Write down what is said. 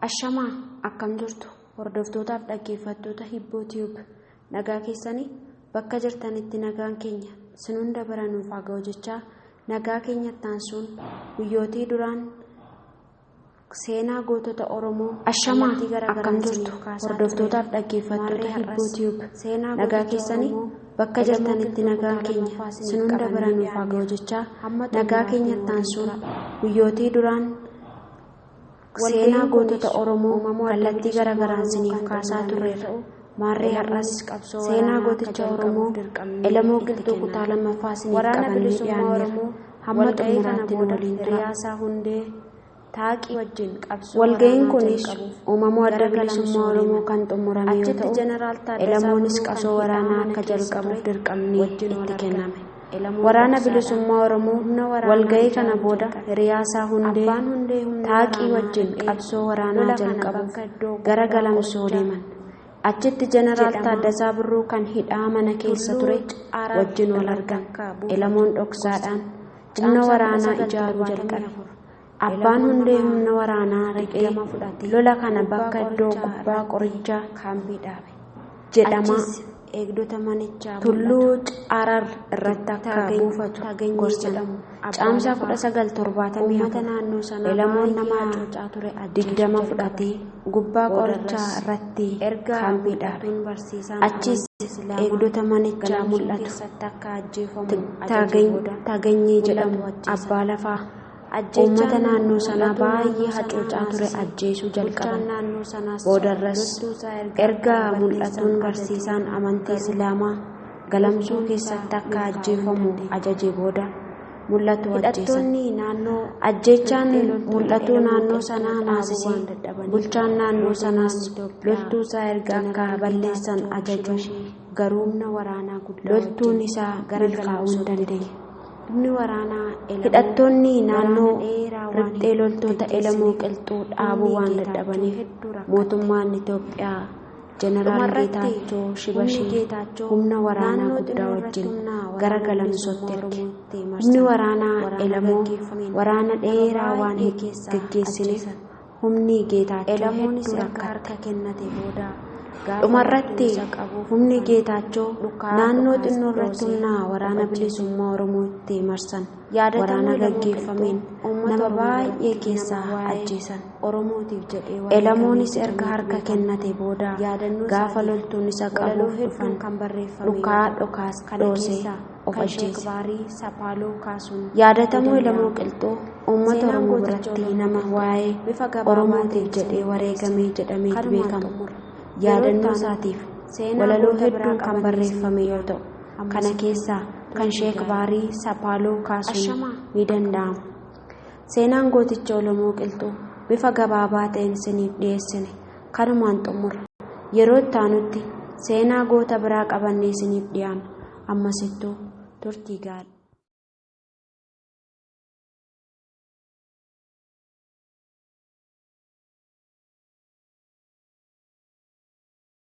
Ashamaa akkam jirtu hordoftootaaf dhaggeeffattoota Hibboo Tube nagaa keessanii bakka jirtanitti nagaan keenya sin hunda baranuuf haa ga'u jechaa nagaa keenyatti aansuun guyyootii duraan seenaa gootota Oromoo Ashamaa akkam jirtu hordoftootaaf dhaggeeffattoota Hibboo Tube nagaa keessanii bakka jirtanitti nagaan keenya sin hunda baranuuf haa ga'u jechaa nagaa keenyatti aansuun guyyootii duraan seenaa gootota Oromoo kallattii garaagaraan siniif kaasaa turreerra. Maarree har'as seenaa gooticha Oromoo Elamoo Qilxuu kutaa lammaffaa siniif qabannee dhiyaanneerra. Hamma xumuraatti nu waliin tura. Walga'iin kunis uumamoo adda bilisummaa Oromoo kan xumurame yoo ta'u, Elamoonis qabsoo waraanaa akka jalqabuuf dirqamni itti kenname. Waraana bilisummaa Oromoo walga'ii kana booda hiriyaasaa hundee taaqii wajjin qabsoo waraanaa jalqabuuf gara Galamsoo deeman. Achitti Jeneraal Taaddasaa Birruu kan hidhaa mana keessa ture wajjin wal argan. Elamoon dhoksaadhaan humna waraanaa ijaaruu jalqabe. Abbaan hundee humna waraanaa riphee lola kana bakka iddoo gubbaa qorichaa jedhama. Eegdota manichaa Tulluu Caarar irratti akka buufatu gorsan. Caamsaa 1970 naannoo sanaa Elamoon nama cocaa ture 20 fudhatee gubbaa qorichaa irratti kaampii dhaabe. Achis eegdota manichaa mul'atu Taaganyee jedhamu abbaa lafaa uummata naannoo sanaa baay'ee hacuucaa ture ajjeesuu jalqaban. Boodarras erga mul'atuun barsiisaan amantii Islaamaa Galamsoo keessatti akka ajjeefamu ajaje booda mul'atu ajjeesan. Ajjeechaan mul'atuu naannoo sanaa naasisee bulchaan naannoo sanaas loltuusaa erga akka balleessan ajaju garuu loltuun isaa milkaa'uu hin dandeenye. Hidhattoonni naannoo riphxee loltoota Elamoo Qilxuu dhaabuu waan dadhabaniif mootummaan Itoophiyaa Jeneraal Geetaachoo Shibashii humna waraanaa guddaa wajjin gara Galamsootti erge. Humni waraanaa Elamoo waraana dheeraa waan geggeessiniif humni Geetaachoo hedduu rakkate. Dhumarratti humni Geetaachoo naannoo xinnoo irratti humna waraana bilisummaa Oromoo itti marsan waraana gaggeeffameen nama baay'ee keessaa ajjeesan. Elamoonis erga harka kennate booda gaafa loltuun isa qabuuf dhufan dhukaa dhokaas dhoosee of ajjeese. Yaadatamuu Elamoo Qilxuu uummata Oromoo biratti nama waa'ee Oromootiif jedhee wareegamee jedhamee beekamu. Yaadannoo isaatiif walaloo hedduun kan barreeffame yoo ta'u, kana keessaa kan Sheek Baarii Sapaaloo kaasuun ni danda'ama. Seenaan gooticha Elamoo Qilxuu bifa gabaabaa ta'een isiniif dhiyeessine kanumaan xumura. Yeroo itti aanutti seenaa goota biraa qabannee isiniif dhiyaana. Ammasittuu turtii gaarii.